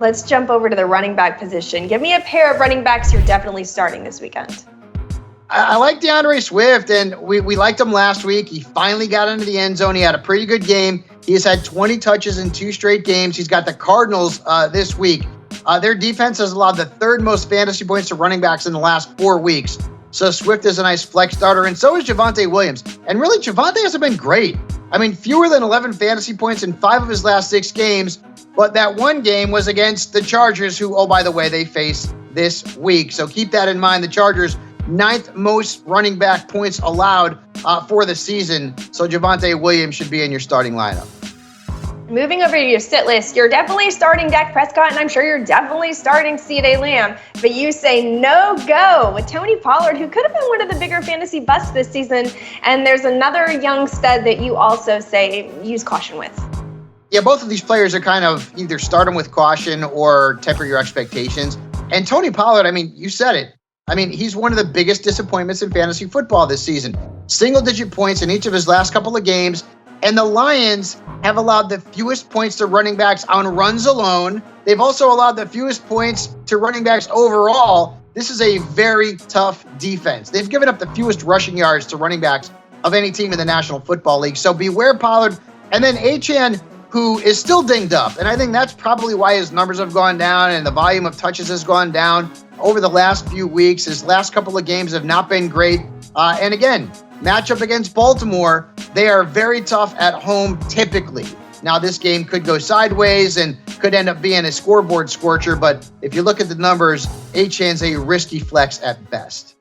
Let's jump over to the running back position. Give me a pair of running backs you're definitely starting this weekend. I like DeAndre Swift, and we liked him last week. He finally got into the end zone. He had a pretty good game. He has had 20 touches in 2 straight games. He's got the Cardinals this week. Their defense has allowed the 3rd most fantasy points to running backs in the last 4 weeks. So Swift is a nice flex starter, and so is Javonte Williams. And really, Javonte hasn't been great. I mean, fewer than 11 fantasy points in 5 of his last 6 games. But that one game was against the Chargers, who, oh, by the way, they face this week. So keep that in mind. The Chargers, 9th most running back points allowed for the season. So Javonte Williams should be in your starting lineup. Moving over to your sit list, you're definitely starting Dak Prescott, and I'm sure you're definitely starting CeeDee Lamb. But you say no go with Tony Pollard, who could have been one of the bigger fantasy busts this season. And there's another young stud that you also say use caution with. Yeah, both of these players are kind of either start them with caution or temper your expectations. And Tony Pollard, I mean, you said it. I mean, he's one of the biggest disappointments in fantasy football this season. Single-digit points in each of his last couple of games. And the Lions have allowed the fewest points to running backs on runs alone. They've also allowed the fewest points to running backs overall. This is a very tough defense. They've given up the fewest rushing yards to running backs of any team in the National Football League. So beware Pollard. And then Achane, who is still dinged up. And I think that's probably why his numbers have gone down and the volume of touches has gone down over the last few weeks. His last couple of games have not been great. And again, matchup against Baltimore, they are very tough at home typically. Now, this game could go sideways and could end up being a scoreboard scorcher. But if you look at the numbers, Achane's a risky flex at best.